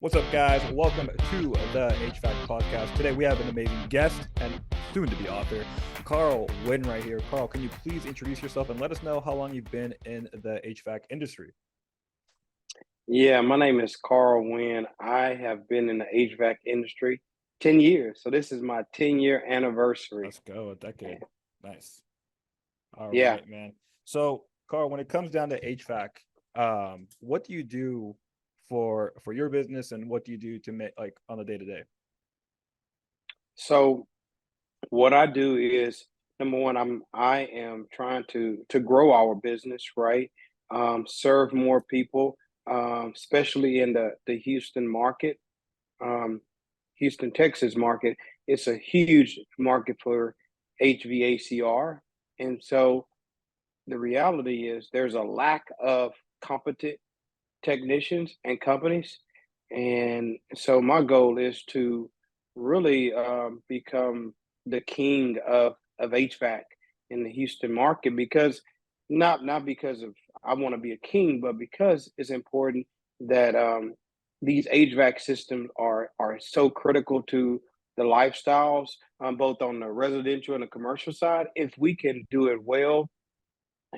What's up, guys? Welcome to the HVAC Podcast. Today we have an amazing guest and soon-to-be author, Carl Wainwright here. Carl, can you please introduce yourself and let us know how long you've been in the HVAC industry? Yeah, my name is Carl Wynn. I have been in the HVAC industry 10 years. So this is my 10-year anniversary. Let's go, a decade. Nice. All Yeah. right, man. So, Carl, when it comes down to HVAC, what do you do for your business, and what do you do to make like on a day-to-day? So what I do is number one, I am trying to grow our business, right? Serve more people, especially in the Houston market, um, Houston, Texas market. It's a huge market for HVACR. And so the reality is there's a lack of competent technicians and companies. And so my goal is to really become the king of HVAC in the Houston market because not because of I want to be a king, but because it's important that these HVAC systems are so critical to the lifestyles, both on the residential and the commercial side. If we can do it well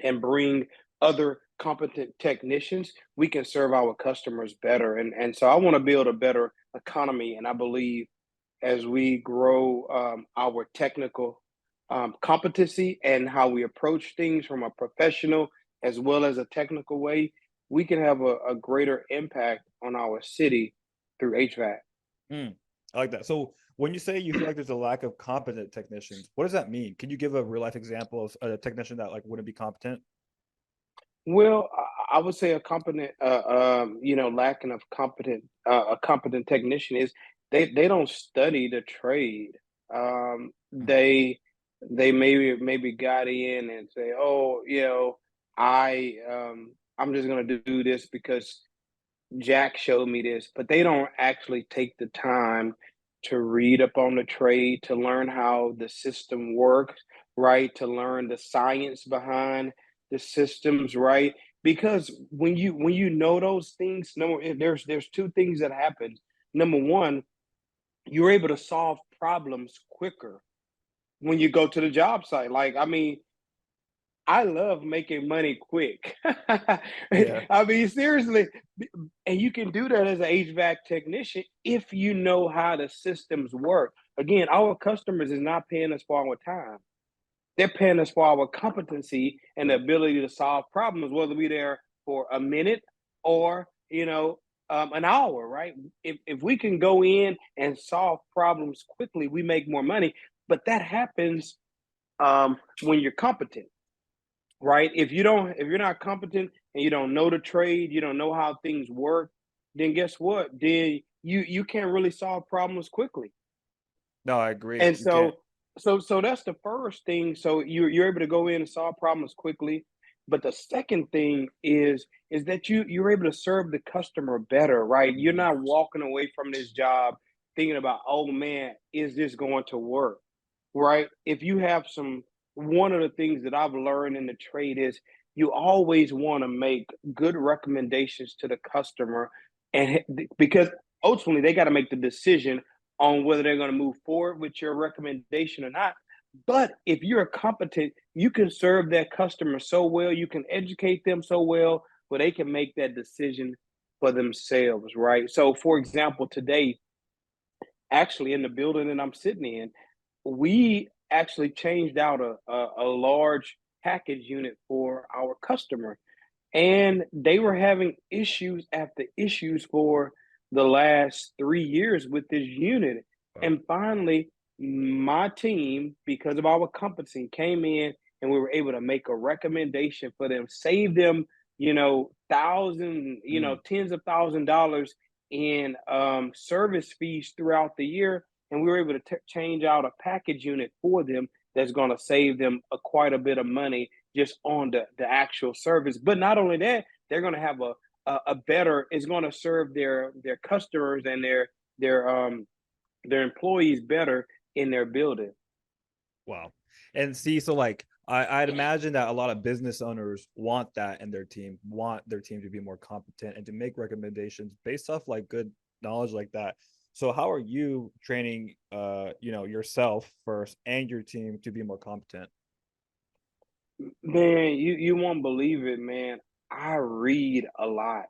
and bring other competent technicians, we can serve our customers better. And so I want to build a better economy. And I believe as we grow our technical competency and how we approach things from a professional as well as a technical way, we can have a greater impact on our city through HVAC. Mm, I like that. So when you say you feel like there's a lack of competent technicians, what does that mean? Can you give a real life example of a technician that like wouldn't be competent? Well, I would say a competent, lacking of a competent technician is they don't study the trade. Mm, They maybe got in and say, oh, I'm just gonna do this because Jack showed me this, but they don't actually take the time to read up on the trade, to learn how the system works, right? To learn the science behind the systems, right? Because when you know those things, there's two things that happen. Number one, you're able to solve problems quicker when you go to the job site. Like, I mean, I love making money quick. yeah. I mean, seriously, and you can do that as an HVAC technician if you know how the systems work. Again, our customers is not paying us for our time. They're paying us for our competency and the Yep. ability to solve problems, whether we're there for a minute or an hour, right? If we can go in and solve problems quickly, we make more money. But that happens when you're competent, right? If you're not competent and you don't know the trade, you don't know how things work, then guess what? Then you can't really solve problems quickly. No, I agree. And You can't. so that's the first thing. So you're able to go in and solve problems quickly. But the second thing is that you're able to serve the customer better, right? You're Mhm. not walking away from this job thinking about, oh man, is this going to work? Right? If you have some one of the things that I've learned in the trade is you always want to make good recommendations to the customer and because ultimately they got to make the decision on whether they're going to move forward with your recommendation or not. But if you're competent, you can serve that customer so well, you can educate them so well where they can make that decision for themselves, right? So for example, today, actually in the building that I'm sitting in, we actually changed out a large package unit for our customer. And they were having issues after issues for the last 3 years with this unit. Wow. And finally, my team, because of our competency, came in and we were able to make a recommendation for them, save them, Mm. tens of $1,000 in service fees throughout the year. And we were able to change out a package unit for them that's going to save them quite a bit of money just on the actual service. But not only that, they're going to have a better. It's going to serve their customers and their employees better in their building. Wow. And see, so like I'd imagine that a lot of business owners want that in their team, want their team to be more competent and to make recommendations based off like good knowledge like that. So how are you training, yourself first and your team to be more competent? Man, you won't believe it, man. I read a lot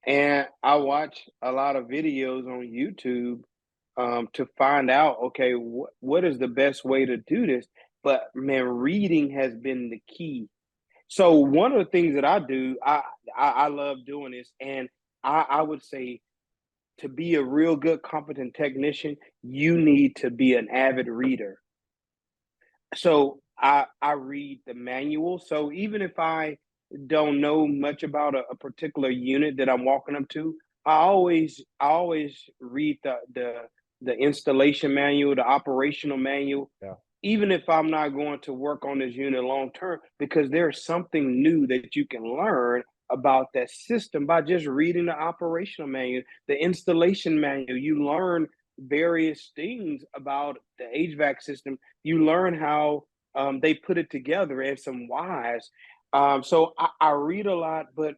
and I watch a lot of videos on YouTube to find out, okay, what is the best way to do this? But man, reading has been the key. So one of the things that I do, I love doing this, and I would say to be a real good competent technician, you need to be an avid reader. So I read the manual. So even if I don't know much about a particular unit that I'm walking up to, I always read the installation manual, the operational manual, Yeah. even if I'm not going to work on this unit long term, because there's something new that you can learn about that system by just reading the operational manual, the installation manual. You learn various things about the HVAC system. You learn how they put it together and some whys. So I read a lot, but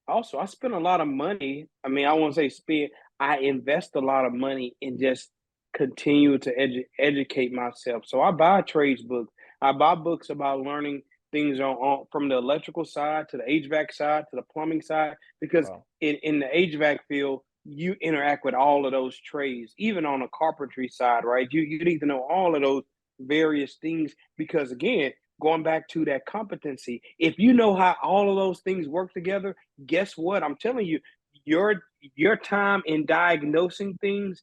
also I spend a lot of money. I mean, I won't say spend. I invest a lot of money in just continue to educate myself. So I buy trades books. I buy books about learning things on from the electrical side to the HVAC side to the plumbing side, because Wow. in the HVAC field, you interact with all of those trades, even on the carpentry side, right? You need to know all of those various things because again, going back to that competency, if you know how all of those things work together, guess what? I'm telling you, your your time in diagnosing things,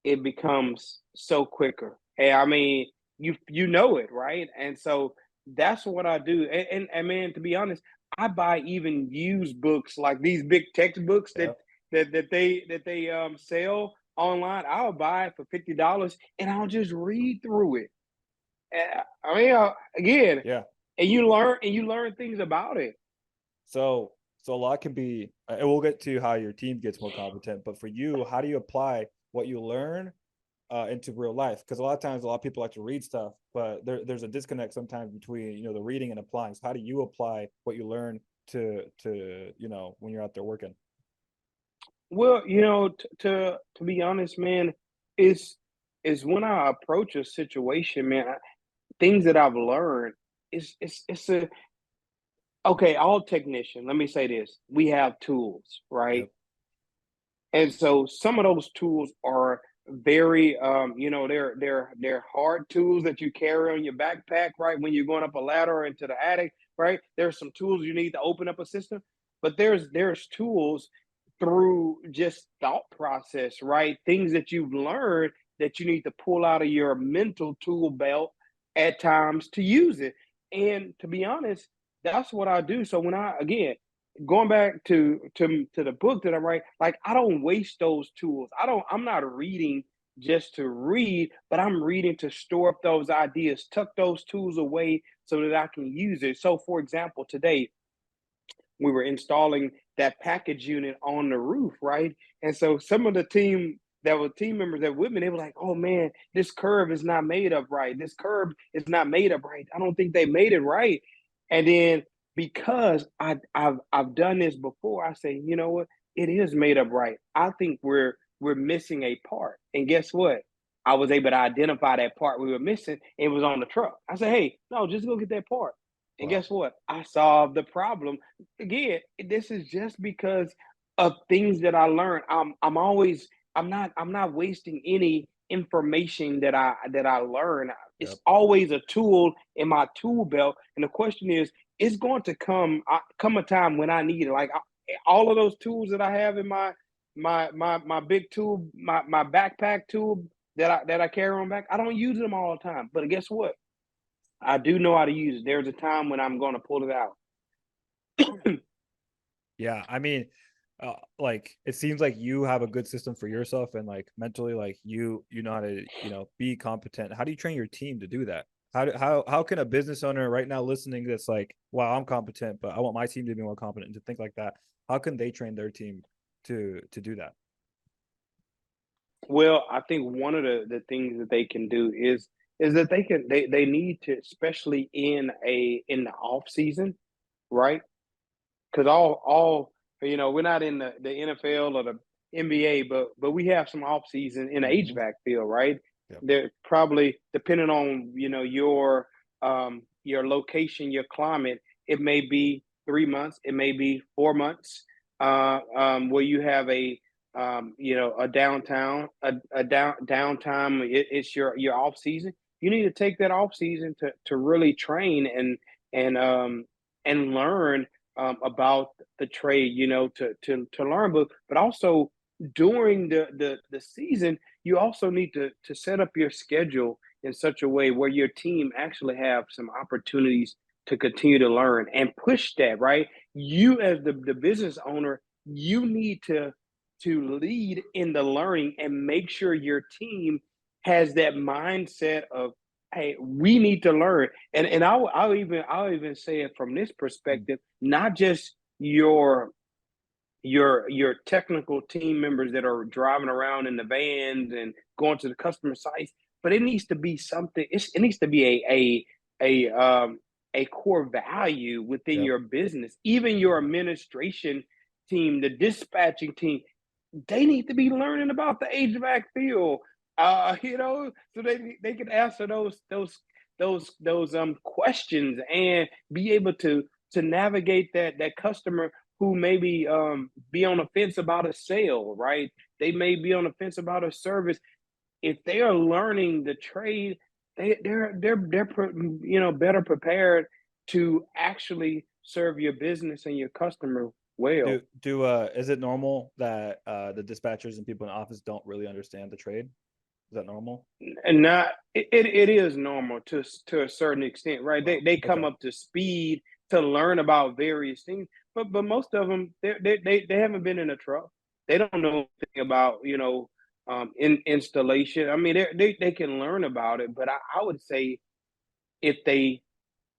it becomes so quicker. And I mean, you know it, right? And so that's what I do. And man, to be honest, I buy even used books like these big textbooks Yeah. that they sell online. I'll buy it for $50 and I'll just read through it. I mean, again, Yeah. and you learn things about it. So a lot can be, and we'll get to how your team gets more competent, but for you, how do you apply what you learn into real life? Because a lot of times, a lot of people like to read stuff, but there's a disconnect sometimes between the reading and applying. So how do you apply what you learn to when you're out there working? Well, to be honest, man, is is when I approach a situation, man, things that I've learned it's a okay. All technician, let me say this: we have tools, right? Yep. And so some of those tools are very, they're hard tools that you carry on your backpack, right? When you're going up a ladder into the attic, right? There's some tools you need to open up a system, but there's tools through just thought process, right? Things that you've learned that you need to pull out of your mental tool belt at times to use it. And to be honest, that's what I do. So when I again going back to the book that I write, like I don't waste those tools. I'm not reading just to read, but I'm reading to store up those ideas, tuck those tools away so that I can use it. So for example, today we were installing that package unit on the roof, right? And so some of the team that were team members that were with me, they were like, "Oh man, this curve is not made up right. This curve is not made up right. I don't think they made it right." And then because I've done this before, I say, you know what? It is made up right. I think we're missing a part. And guess what? I was able to identify that part we were missing. It was on the truck. I said, "Hey, no, just go get that part." And Wow. guess what? I solved the problem. Again, this is just because of things that I learned. I'm not wasting any information that I learn. It's Yep. always a tool in my tool belt. And the question is, it's going to come a time when I need it. Like all of those tools that I have in my big tool, my backpack tool that I carry on back. I don't use them all the time. But guess what? I do know how to use it. There's a time when I'm going to pull it out. Yeah, I mean, like it seems like you have a good system for yourself and like mentally, like you know how to be competent. How do you train your team to do that? How can a business owner right now listening that's like, wow, I'm competent, but I want my team to be more competent and to think like that? How can they train their team to do that? Well, I think one of the things that they can do is that they need to, especially in the off season, right? Because all we're not in the NFL or the NBA, but we have some off season in the Hmm. HVAC field, right? Yep. They're probably depending on your location, your climate. It may be 3 months, it may be 4 months, where you have a downtown, downtime. It's your off season. You need to take that off season to really train and learn about the trade, to learn, but also during the season, you also need to set up your schedule in such a way where your team actually have some opportunities to continue to learn and push that, right? You as the business owner, you need to lead in the learning and make sure your team has that mindset of, hey, we need to learn. And I'll even say it from this perspective, not just your technical team members that are driving around in the vans and going to the customer sites, but it needs to be something. It needs to be a core value within Yep. your business. Even your administration team, the dispatching team, they need to be learning about the HVAC field. So they can answer those questions and be able to navigate that customer who maybe be on the fence about a sale, right? They may be on the fence about a service. If they are learning the trade, they're better prepared to actually serve your business and your customer Do well. do is it normal that the dispatchers and people in the office don't really understand the trade? Is that normal? And not it is normal to a certain extent, right? They Well, they come okay. up to speed to learn about various things, but most of them they haven't been in a truck. They don't know anything about in installation. I mean, they can learn about it, but I would say if they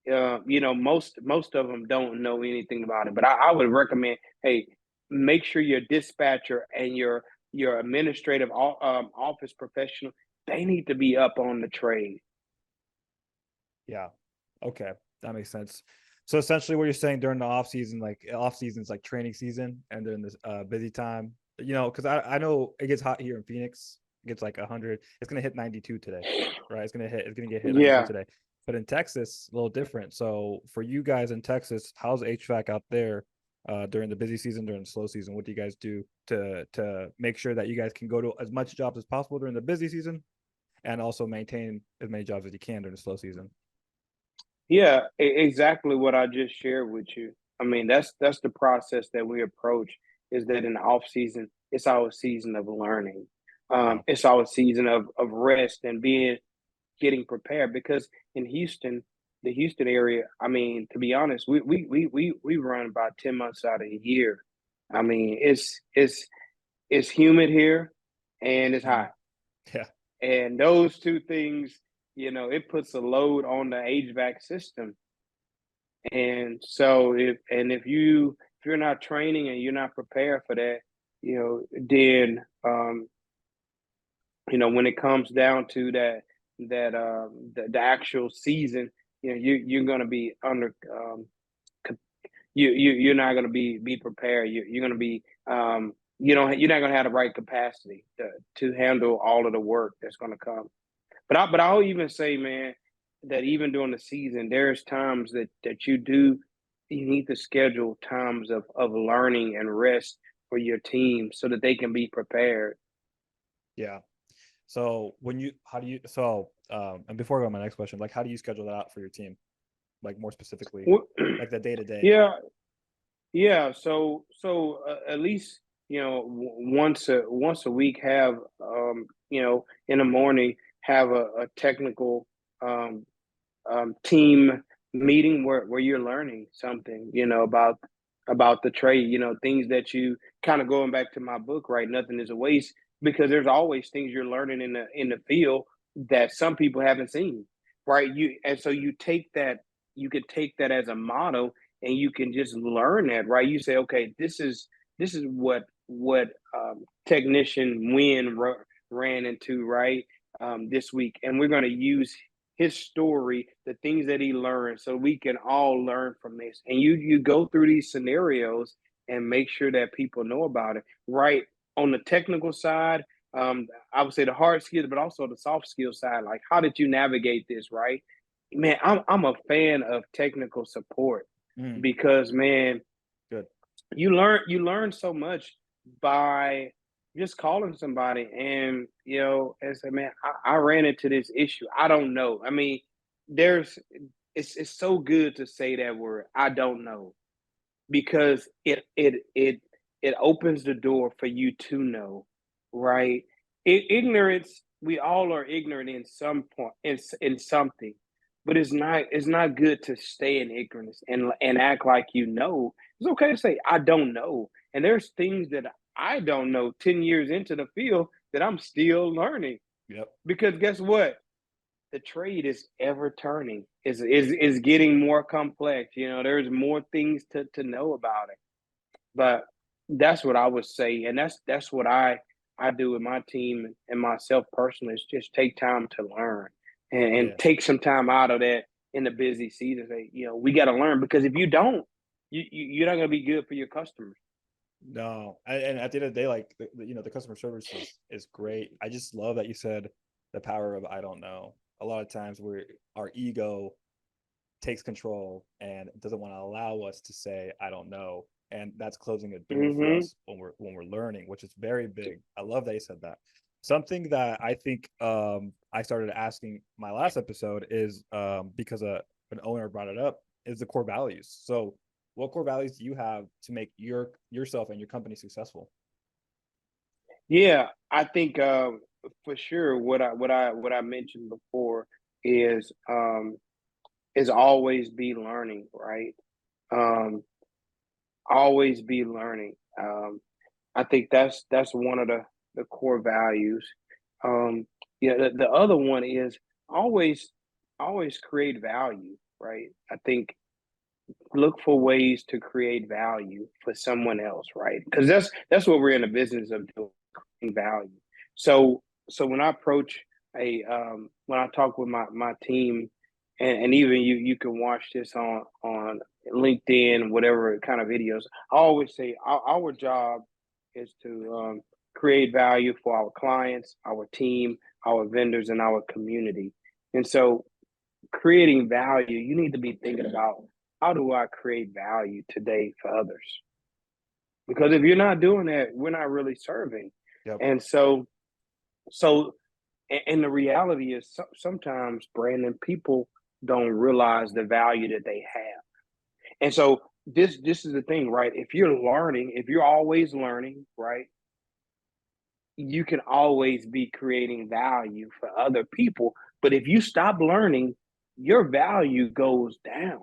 most of them don't know anything about it. But I would recommend, hey, make sure your dispatcher and your administrative office professional, they need to be up on the trade. Yeah. Okay. That makes sense. So essentially what you're saying during the off season, like off season is like training season and during this busy time, because I know it gets hot here in Phoenix. It gets like 100. It's gonna hit 92 today, right? It's gonna get hit 92 Yeah, today. But in Texas, a little different. So for you guys in Texas, how's HVAC out there during the busy season, during the slow season? What do you guys do to make sure that you guys can go to as much jobs as possible during the busy season and also maintain as many jobs as you can during the slow season? yeah, exactly what I just shared with you. I mean, that's the process that we approach. Is that in the off season, it's our season of learning. Yeah. It's our season of rest and getting prepared, because in Houston, the Houston area, I mean, to be honest, we run about 10 months out of the year. I mean, it's humid here and it's Mhm. hot. Yeah. And those two things, it puts a load on the HVAC system. And so if you're not training and you're not prepared for that, then when it comes down to the actual season, you're going to be co- you're not going to be prepared. You're going to be you're not going to have the right capacity to handle all of the work that's going to come. But I'll even say, man, that even during the season, there's times that you need to schedule times of learning and rest for your team so that they can be prepared. Yeah. So how do you, so, and before I go to my next question, like, how do you schedule that out for your team? Like more specifically, Wh- like the day to day. Yeah, yeah. So at least once a week, have in the morning, have a technical um, team meeting where you're learning something, about the trade, things that you kind of, going back to my book, right? Nothing is a waste, because there's always things you're learning in the field that some people haven't seen, right? And so you could take that as a model, and you can just learn that, right? You say, okay, this is what technician ran into, right? This week, and we're going to use his story, the things that he learned, so we can all learn from this. And you go through these scenarios, and make sure that people know about it. Right on the technical side, I would say the hard skills, but also the soft skill side. Like, how did you navigate this? Right, man. I'm a fan of technical support Mm, because, man, good. you learn so much by just calling somebody and say, man, I ran into this issue. I don't know. I mean, there's it's so good to say that word. I don't know because it opens the door for you to know, right? Ignorance, we all are ignorant in some point, in something, but it's not good to stay in ignorance and act like you know. It's okay to say I don't know, and there's things that I don't know 10 years into the field that I'm still learning, Yep. because guess what, the trade is ever turning, is getting more complex. There's more things to know about it. But that's what I would say, and that's what I do with my team and myself personally, is just take time to learn, and Yeah. take some time out of that in the busy season. Say, we got to learn, because if you don't, you're not going to be good for your customers. No, and at the end of the day, like the customer service is great. I just love that you said the power of I don't know. A lot of times where our ego takes control and doesn't want to allow us to say I don't know, and that's closing a door for Hmm. us when we're learning, which is very big. I love that you said that. Something that I think I started asking my last episode is because an owner brought it up, is the core values. So what core values do you have to make yourself and your company successful? Yeah, I think for sure what I mentioned before is always be learning, right? Um, always be learning. I think that's one of the core values. Um, yeah, the other one is always always create value, right? I think look for ways to create value for someone else, right? Because that's what we're in the business of doing, creating value. So when I approach when I talk with my team, and even you can watch this on LinkedIn, whatever kind of videos. I always say our job is to create value for our clients, our team, our vendors, and our community. And so, creating value, you need to be thinking about, how do I create value today for others? Because if you're not doing that, we're not really serving. Yep. And so, and the reality is, sometimes, Brandon, people don't realize the value that they have. And so, this is the thing, right? If you're always learning, right, you can always be creating value for other people. But if you stop learning, your value goes down,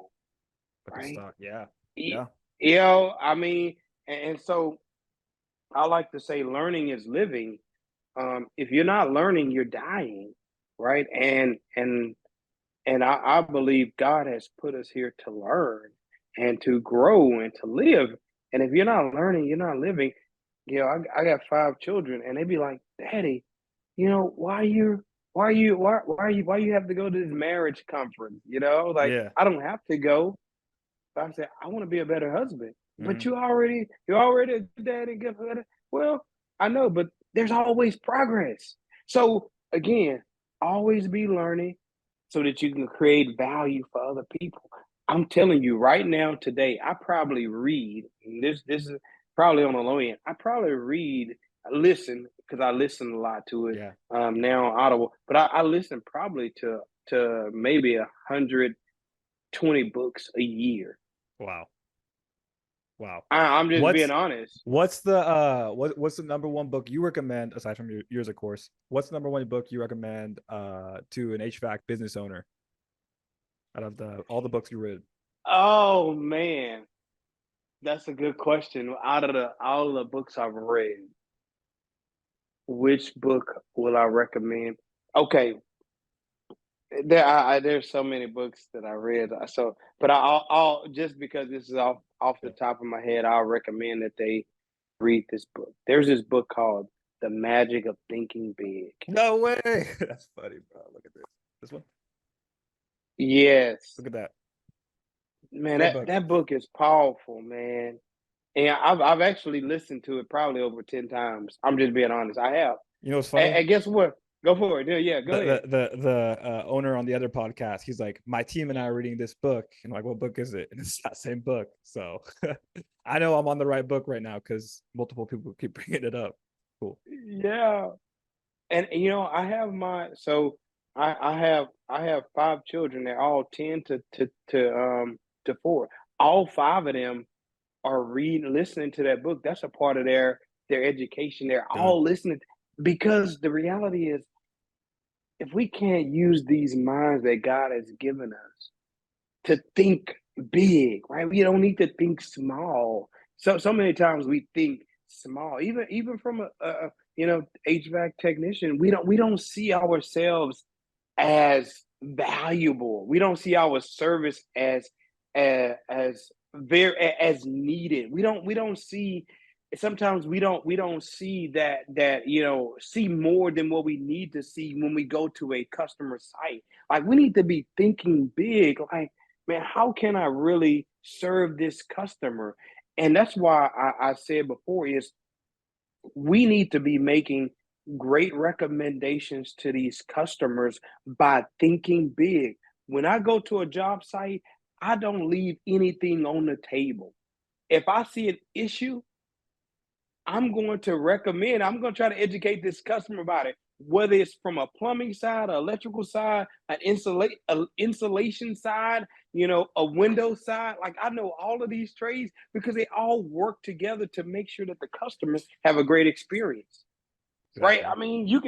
Like a right? stock. Yeah. You Yeah. I mean, and so I like to say learning is living. If you're not learning, you're dying, right? And I believe God has put us here to learn and to grow and to live. And if you're not learning, you're not living. I got 5 children, and they be like, "Daddy, why you have to go to this marriage conference? Like, Yeah. I don't have to go." But I said, I want to be a better husband. But Hmm. you're already a good dad and good husband. Well, I know, but there's always progress. So again, always be learning so that you can create value for other people. I'm telling you right now, today, I probably read, and this is probably on the low end. I probably listen, because I listen a lot to it Yeah. now on Audible, but I listen probably to maybe 120 books a year. Wow. Wow. I'm just being What's honest. what's the number one book you recommend aside from yours, of course? What's the number one book you recommend to an HVAC business owner out of the all the books you read? Oh man, that's a good question. Out of all the books I've read, which book will I recommend? Okay, there's so many books that I read. But I'll just because this is off the Yeah. top of my head, I'll recommend that they read this book. There's this book called The Magic of Thinking Big. No way. That's funny, bro. Look at this. This one. Yes, Look at that. man, Great that book. that book is powerful, man. And I've actually listened to it probably over 10 times. I'm just being honest. I have. You know what's funny? And guess what? Go for it. Yeah, go The ahead. the owner on the other podcast, he's like, my team and I are reading this book, and I'm like, what book is it? And it's that same book. So I know I'm on the right book right now because multiple people keep bringing it up. Cool. Yeah. And I have I have 5 children. They're all 10 to 4. All 5 of them are listening to that book. That's a part of their education. They're Good. all listening because the reality is, if we can't use these minds that God has given us to think big, right? We don't need to think small. So many times we think small. Even from a HVAC technician, we don't see ourselves as valuable. We don't see our service as very as needed. We don't see, sometimes we don't see that see more than what we need to see when we go to a customer site. Like, we need to be thinking big, like, man, how can I really serve this customer? And that's why I said before is, we need to be making great recommendations to these customers by thinking big. When I go to a job site, I don't leave anything on the table. If I see an issue, I'm going to try to educate this customer about it, whether it's from a plumbing side, an electrical side, an insulation side, a window side. Like, I know all of these trades because they all work together to make sure that the customers have a great experience. Right? Exactly. I mean, you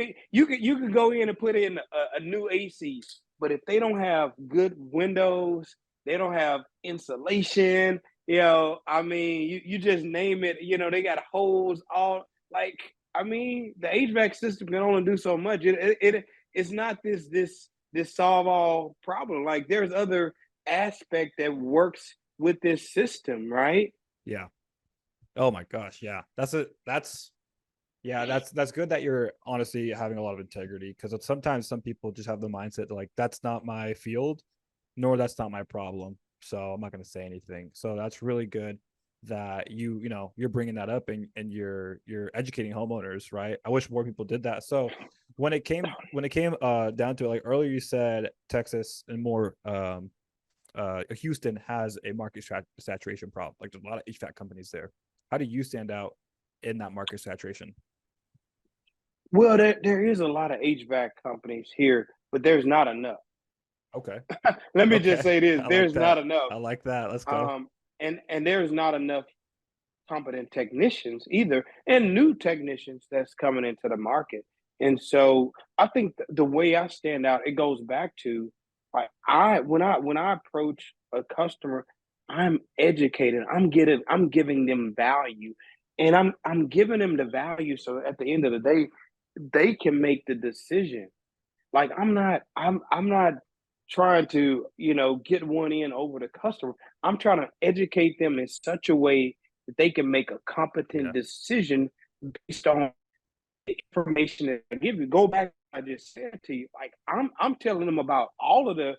could go in and put in a new AC, but if they don't have good windows, they don't have insulation. I mean, you just name it. They got holes all, like. I mean, the HVAC system can only do so much. It's not this solve all problem. Like, there's other aspect that works with this system, right? Yeah. Oh my gosh. Yeah. That's good that you're honestly having a lot of integrity, because sometimes some people just have the mindset that, like, that's not my field, nor that's not my problem. So I'm not going to say anything. So that's really good that you're bringing that up, and you're educating homeowners, right? I wish more people did that. So when it came down to it, like earlier you said Texas and more Houston has a market saturation problem. Like, there's a lot of HVAC companies there. How do you stand out in that market saturation? Well, there is a lot of HVAC companies here, but there's not enough. Okay. Let me just Okay. say this: I like there's not that. enough. I like that. Let's go. Um, and there's not enough competent technicians either, and new technicians that's coming into the market. And so I think the way I stand out, it goes back to, like, when I approach a customer, I'm educated. I'm giving them value, and I'm giving them the value so at the end of the day, they can make the decision. Like, I'm not trying to, get one in over the customer. I'm trying to educate them in such a way that they can make a competent Yeah. decision based on the information that I give you. Go back to what I just said to you. Like, I'm telling them about all of the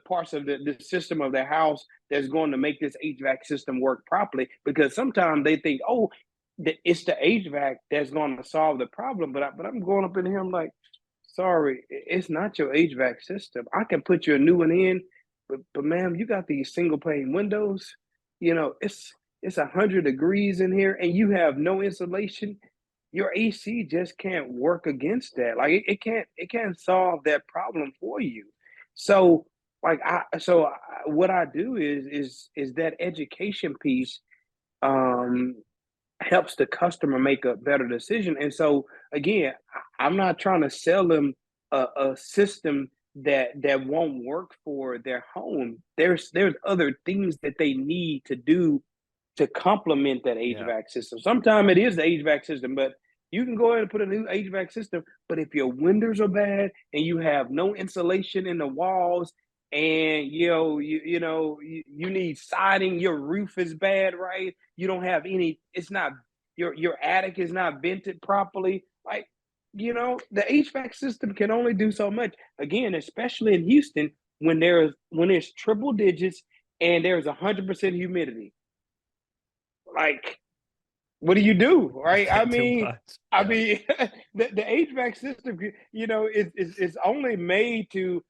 parts of the system of their house that's going to make this HVAC system work properly. Because sometimes they think, oh, it's the HVAC that's going to solve the problem. But I'm going up in here, I'm like, sorry, it's not your HVAC system. I can put you a new one in, but ma'am, you got these single pane windows. It's 100 degrees in here, and you have no insulation. Your AC just can't work against that. Like, it can't solve that problem for you. So, like, what I do is that education piece. Um, Helps the customer make a better decision. And so, again, I'm not trying to sell them a system that won't work for their home. There's other things that they need to do to complement that Yeah. HVAC system. Sometimes it is the HVAC system, but you can go ahead and put a new HVAC system. But if your windows are bad and you have no insulation in the walls, and you need siding, your roof is bad, right? You don't have any. It's not, your attic is not vented properly. Like, the HVAC system can only do so much. Again, especially in Houston, when there's triple digits and there's 100% humidity. Like, what do you do, You right? can't do much. I Yeah. mean, the HVAC system, is only made to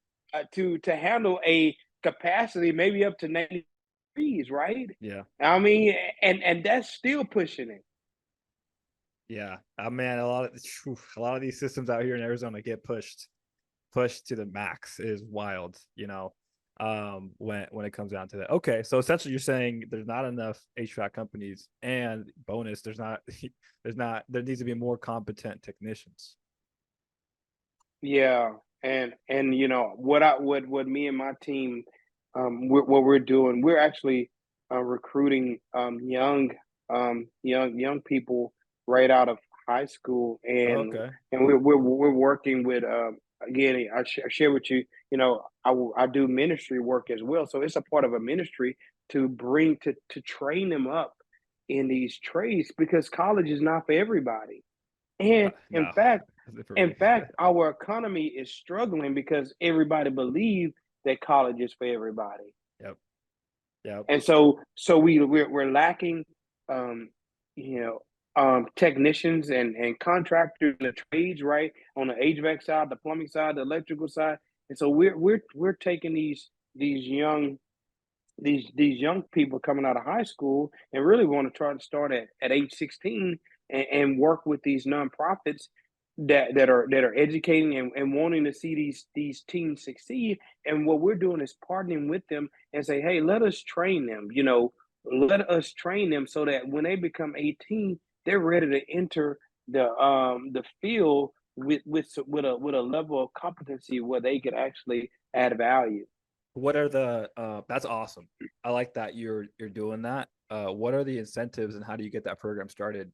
handle a capacity maybe up to 90 degrees, right? Yeah. I mean, and that's still pushing it. Yeah. Man, a lot of these systems out here in Arizona get pushed to the max. It is wild, when it comes down to that. Okay, so essentially you're saying there's not enough HVAC companies, and bonus, there needs to be more competent technicians. Yeah, and what me and my team, what we're doing, we're actually recruiting young people right out of high school, Oh, and okay. we're working with again. I share with you, I do ministry work as well, so it's a part of a ministry to bring to train them up in these trades because college is not for everybody. And No, for in me. fact, our economy is struggling because everybody believes that college is for everybody, Yep. Yep. and so we're lacking, um, you know, technicians and contractors in the trades, right? On the HVAC side, the plumbing side, the electrical side, and so we're taking these young these young people coming out of high school and really want to try to start at age 16 and work with these nonprofits that are educating and wanting to see these teens succeed. And what we're doing is partnering with them and say, hey, let us train them, let us train them so that when they become 18, they're ready to enter the field with a level of competency where they could actually add value. What are the that's awesome. I like that you're doing that. What are the incentives and how do you get that program started?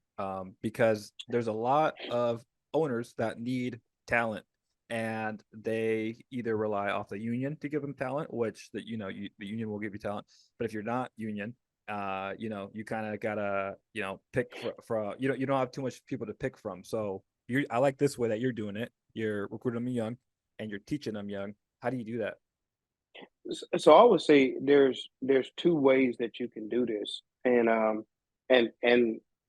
Because there's a lot of owners that need talent, and they either rely off the union to give them talent, which the union will give you talent. But if you're not union, you kind of gotta, pick from, you don't have too much people to pick from. So I like this way that you're doing it. You're recruiting them young and you're teaching them young. How do you do that? So I would say there's two ways that you can do this, and and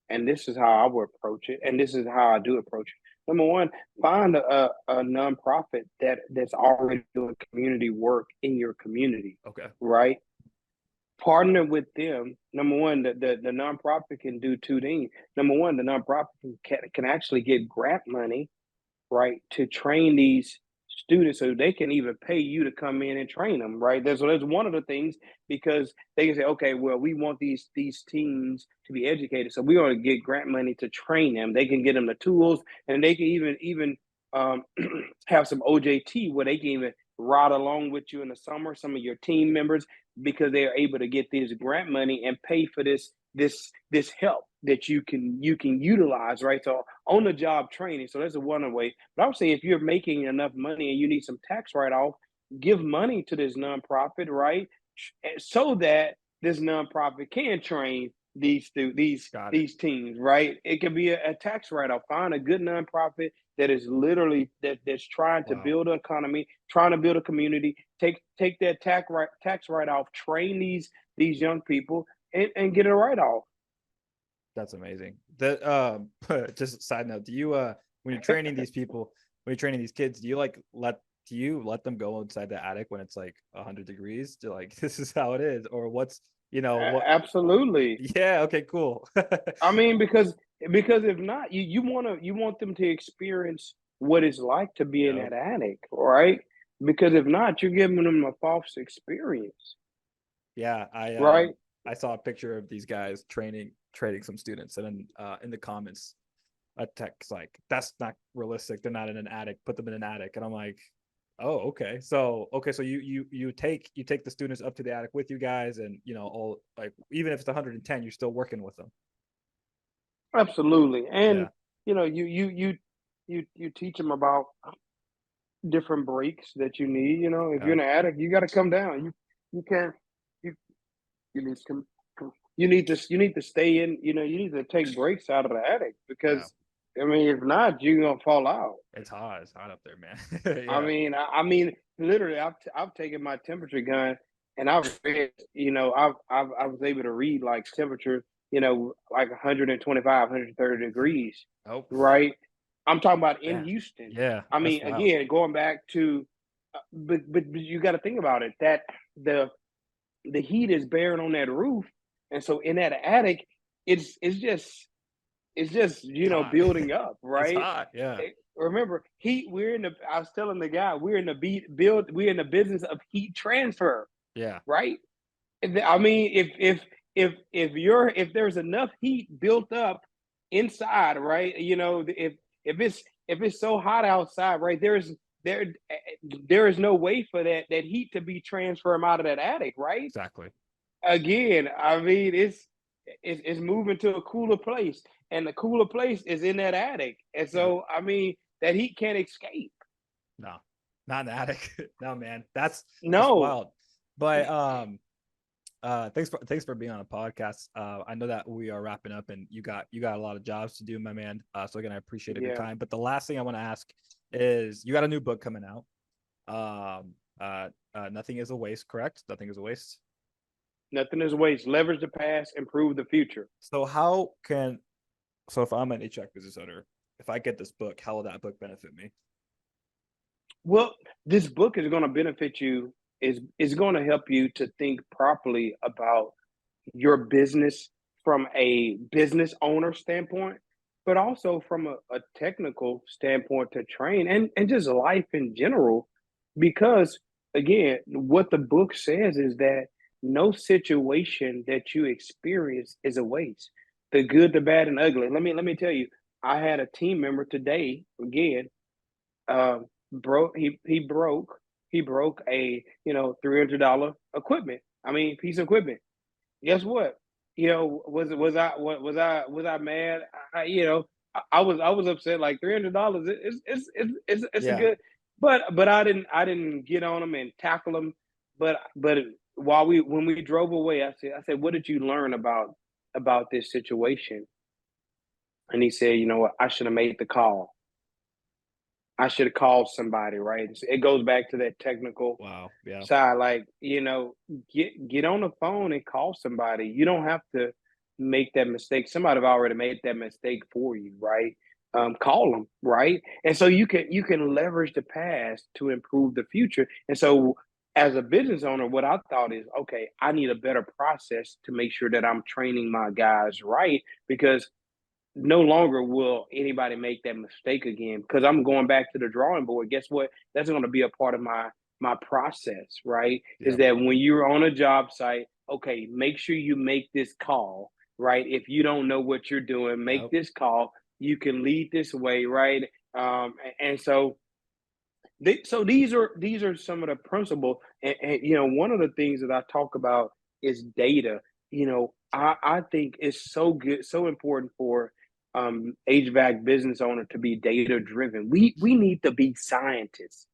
and this is how I would approach it, and this is how I do approach it. Number one, find a nonprofit that's already doing community work in your community, Okay. right? Partner with them. Number one, the nonprofit can do two things. Number one, the nonprofit can actually get grant money, right, to train these students so they can even pay you to come in and train them, right? That's one of the things because they can say, okay, well, we want these teams to be educated, so we're going to get grant money to train them. They can get them the tools, and they can even um, have some OJT where they can even ride along with you in the summer, some of your team members, because they are able to get this grant money and pay for this help that you can utilize, right? So on the job training. So that's a one way. But I would say if you're making enough money and you need some tax write off, give money to this nonprofit, right? So that this nonprofit can train Got it. these teams, right? It could be a tax write off. Find a good nonprofit that is literally that's trying to Wow. build an economy, trying to build a community. Take that tax write off. Train these young people and get a write off. That's amazing. That just a side note, do you when you're training these people, when you're training these kids, do you let them go inside the attic when it's like 100 degrees to like this is how it is, or what's what? Absolutely. Yeah, okay, cool. I mean, because if not, you want them to experience what it's like to be in Yep. that attic, right? Because if not, you're giving them a false experience, Yeah, right? I saw a picture of these guys training some students, and then in the comments a text like, that's not realistic, they're not in an attic, put them in an attic. And I'm like, oh, okay, so you take the students up to the attic with you guys, and all, like, even if it's 110, you're still working with them. Absolutely. And Yeah. you teach them about different breaks that you need. If you're Yeah. in the attic, you got to come down. You can't you you need to you need to stay in. You need to take breaks out of the attic Yeah. because I mean, if not, you're gonna fall out. It's hot up there, man. I Yeah. mean, I mean, literally, I've taken my temperature gun and I've read, I was able to read like temperature like 125, 130 degrees, Oh, right? I'm talking about in yeah, Houston. yeah, I that's mean, wild. again, going back to, but you got to think about it that the the heat is bearing on that roof, and so in that attic, it's just It's hot. building up, It's right? hot. Yeah, Remember, heat. We're in the. I was telling the guy we're in the build. We're in the business of heat transfer, yeah, right? I mean, if there's enough heat built up inside, right? If it's so hot outside, right? There there is no way for that heat to be transferred out of that attic, right? exactly. Again, I mean, it's moving to a cooler place, and the cooler place is in that attic, and Yep. so I mean that heat can't escape. No, not in the attic. No, man, that's No, wild. But thanks for being on a podcast. I know that we are wrapping up, and you got a lot of jobs to do, my man. So again, I appreciate your yeah, time. But the last thing I want to ask is, you got a new book coming out. Nothing is a waste, correct? Nothing is a waste. nothing is waste. Leverage the past, improve the future. So if I'm an HVAC business owner, if I get this book, how will that book benefit me? Well, this book is going to benefit you. Is going to help you to think properly about your business from a business owner standpoint, but also from a technical standpoint to train and just life in general. Because again, what the book says is that no situation that you experience is a waste. The good, the bad, and ugly. Let me tell you, I had a team member today, again, broke he broke a $300 equipment. I mean, piece of equipment. Guess what? Was I mad? I was upset. Like $300 it's a Yeah. good, but I didn't get on him and tackle him. But when we drove away, I said, what did you learn about this situation? And he said, you know what, I should have made the call. I should have called somebody, right? It goes back to that technical Wow. Yeah. side. Like, get on the phone and call somebody. You don't have to make that mistake. Somebody have already made that mistake for you, right? Call them, right? And so you can leverage the past to improve the future. And so as a business owner, what I thought is, okay, I need a better process to make sure that I'm training my guys right, because no longer will anybody make that mistake again, because I'm going back to the drawing board. Guess what? That's going to be a part of my process, right? Is Yep. that when you're on a job site, okay, make sure you make this call, right? If you don't know what you're doing, make Yep. this call. You can lead this way, right? And so these are some of the principles, and one of the things that I talk about is data. I think it's so good, so important for HVAC business owner to be data driven. We need to be scientists.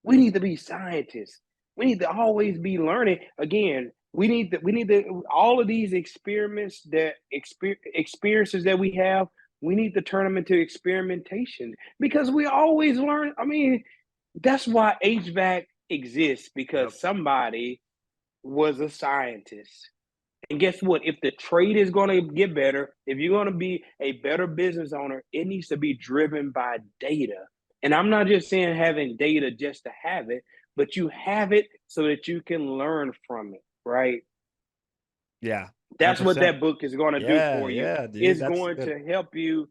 We need to be scientists. We need to always be learning. Again, we need to all of these experiments experiences that we have. We need to turn them into experimentation, because we always learn. I mean, that's why HVAC exists, Yep. because somebody was a scientist. And guess what? If the trade is going to get better, if you're going to be a better business owner, it needs to be driven by data. And I'm not just saying having data just to have it, but you have it so that you can learn from it, right? Yeah. That's what 100%. that book is going to do Yeah. for you. Yeah, dude. It's That's going good. to help you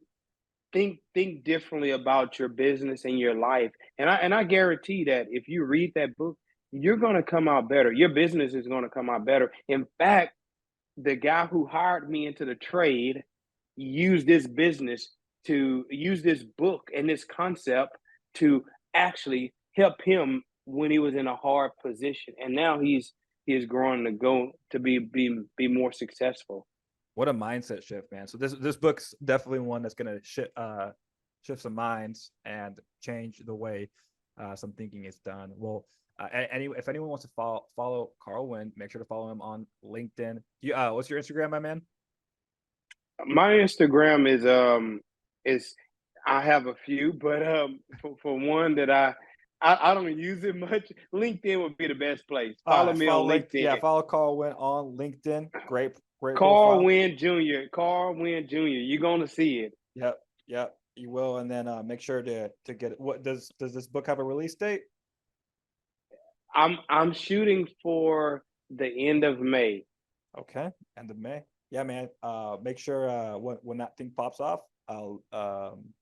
think differently about your business and your life. And I guarantee that if you read that book, you're going to come out better. Your business is going to come out better. In fact, the guy who hired me into the trade used this book and this concept to actually help him when he was in a hard position, and now he's growing to go to be more successful. What a mindset shift, man. So this book's definitely one that's gonna shift some minds and change the way some thinking is done. Well, if anyone wants to follow Carl Wynn, make sure to follow him on LinkedIn. What's your Instagram, my man? My Instagram is I have a few, but for one that I don't use it much, LinkedIn would be the best place. All Follow right, me on follow LinkedIn. follow Carl Wynn on LinkedIn. Great Great Carl profile. Wynn Jr. Carl Wynn Jr. You're gonna see it. Yep, yep, you will. And then make sure to get it. What does this book have a release date? I'm shooting for the end of May. Okay, end of May. Yeah, man. Make sure when that thing pops off, I'll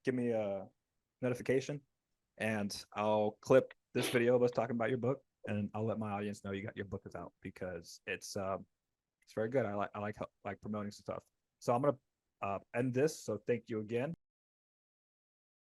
give me a notification, and I'll clip this video of us talking about your book, and I'll let my audience know you got your book is out because it's very good. I like promoting stuff. So I'm gonna end this. So thank you again.